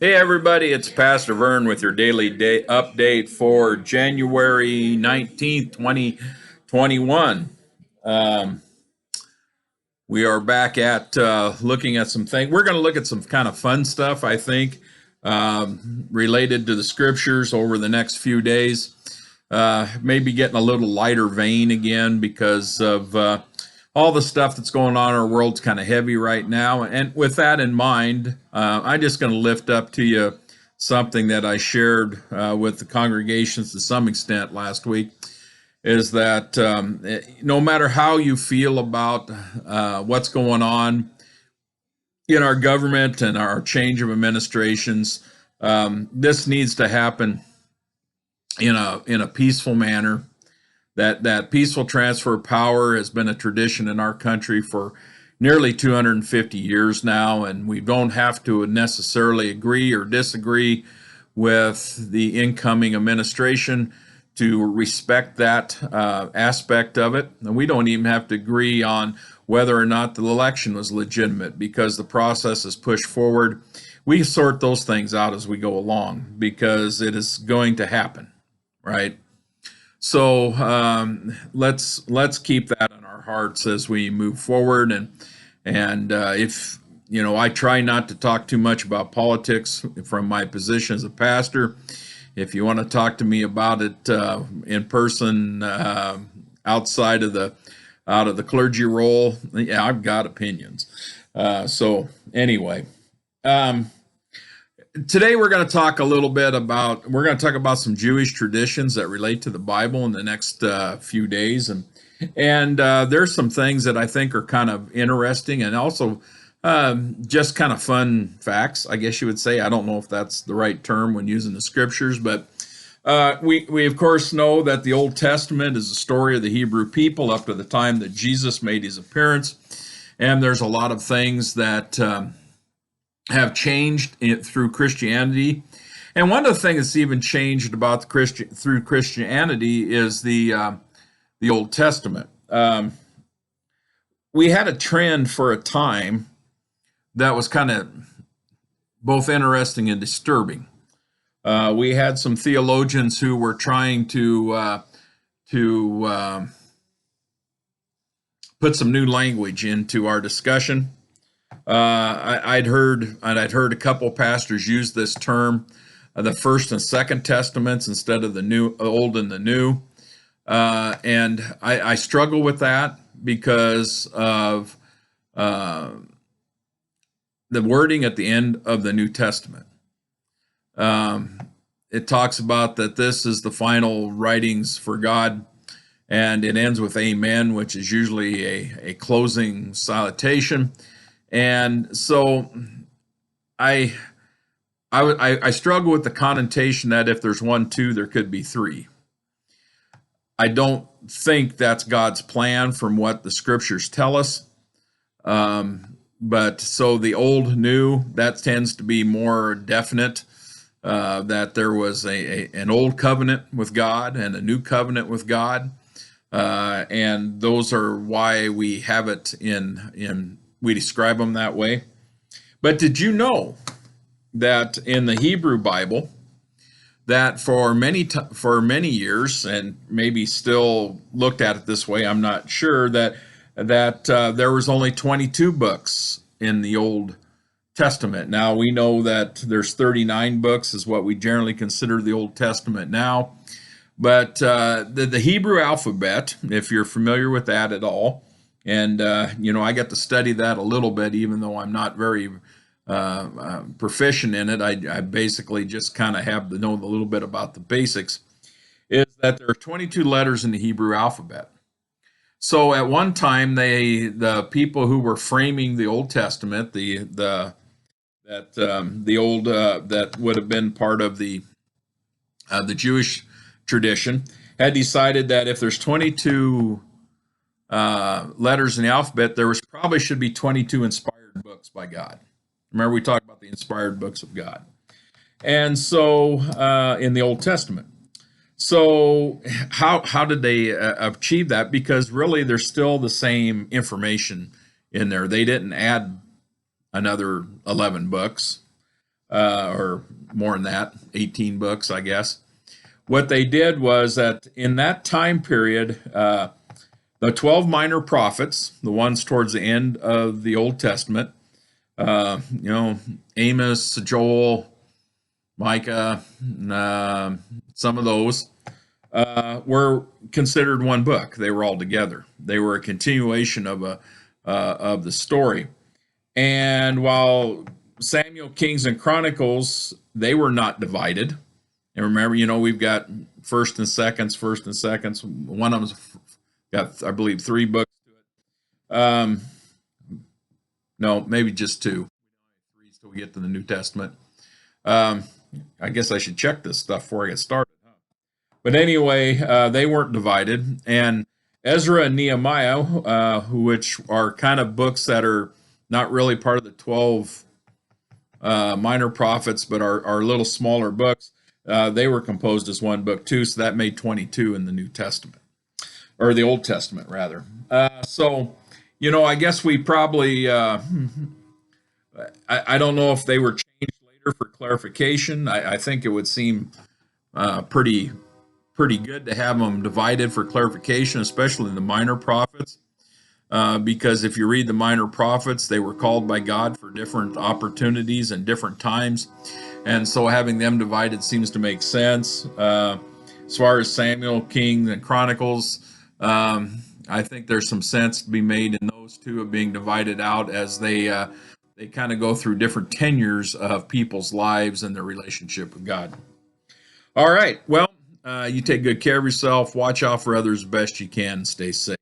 Hey everybody, it's Pastor Vern with your daily day update for January 19th, 2021. Um, we are back at looking at some things. We're going to look at some kind of fun stuff, I think, related to the scriptures over the next few days. Maybe getting a little lighter vein again because of all the stuff that's going on in our world's kind of heavy right now. And with that in mind, I'm just going to lift up to you something that I shared with the congregations to some extent last week. Is that no matter how you feel about what's going on in our government and our change of administrations, this needs to happen in a peaceful manner. That peaceful transfer of power has been a tradition in our country for nearly 250 years now, and we don't have to necessarily agree or disagree with the incoming administration to respect that aspect of it. And we don't even have to agree on whether or not the election was legitimate because the process is pushed forward. We sort those things out as we go along because it is going to happen, right? So let's keep that in our hearts as we move forward. And if I try not to talk too much about politics from my position as a pastor. If you want to talk to me about it in person, outside of the clergy role, yeah, I've got opinions. So anyway. Today we're going to talk about some Jewish traditions that relate to the Bible in the next few days, and there's some things that I think are kind of interesting and also just kind of fun facts, I guess you would say. I don't know if that's the right term when using the scriptures, but we of course know that the Old Testament is the story of the Hebrew people up to the time that Jesus made his appearance, and there's a lot of things that have changed through Christianity. And one of the things that's even changed about through Christianity is the Old Testament. We had a trend for a time that was kind of both interesting and disturbing. We had some theologians who were trying to put some new language into our discussion. I'd heard a couple pastors use this term, the First and Second Testaments instead of the Old and the New, and I struggle with that because of the wording at the end of the New Testament. It talks about that this is the final writings for God, and it ends with Amen, which is usually a closing salutation. And so I struggle with the connotation that if there's 1, 2, there could be 3. I don't think that's God's plan from what the scriptures tell us. But so the old, new, that tends to be more definite, that there was an old covenant with God and a new covenant with God. And those are why we have it we describe them that way. But did you know that in the Hebrew Bible, that for many years, and maybe still looked at it this way, I'm not sure, that there was only 22 books in the Old Testament. Now we know that there's 39 books is what we generally consider the Old Testament now. But the Hebrew alphabet, if you're familiar with that at all, and I got to study that a little bit, even though I'm not very proficient in it. I basically just kind of have to know a little bit about the basics. Is that there are 22 letters in the Hebrew alphabet. So at one time, the people who were framing the Old Testament, that would have been part of the Jewish tradition, had decided that if there's 22 letters in the alphabet, there probably should be 22 inspired books by God. Remember, we talked about the inspired books of God. And so in the Old Testament. So how did they achieve that? Because really there's still the same information in there. They didn't add another 11 books. or more than that, 18 books, I guess. What they did was that in that time period, the 12 minor prophets, the ones towards the end of the Old Testament, Amos, Joel, Micah, some of those were considered one book. They were all together. They were a continuation of the story. And while Samuel, Kings, and Chronicles, they were not divided. And remember, we've got first and seconds. One of them's got, I believe, 3 books to it. No, maybe just 2. 3 till we get to the New Testament. I guess I should check this stuff before I get started. But anyway, they weren't divided. And Ezra and Nehemiah, which are kind of books that are not really part of the 12 minor prophets, but are little smaller books, they were composed as one book too. So that made 22 in the New Testament, or the Old Testament, rather. I guess we probably, I don't know if they were changed later for clarification. I think it would seem pretty good to have them divided for clarification, especially the minor prophets, because if you read the minor prophets, they were called by God for different opportunities and different times, and so having them divided seems to make sense. As far as Samuel, Kings, and Chronicles, I think there's some sense to be made in those two of being divided out, as they kind of go through different tenures of people's lives and their relationship with God. All right, well, you take good care of yourself, watch out for others best you can, and stay safe.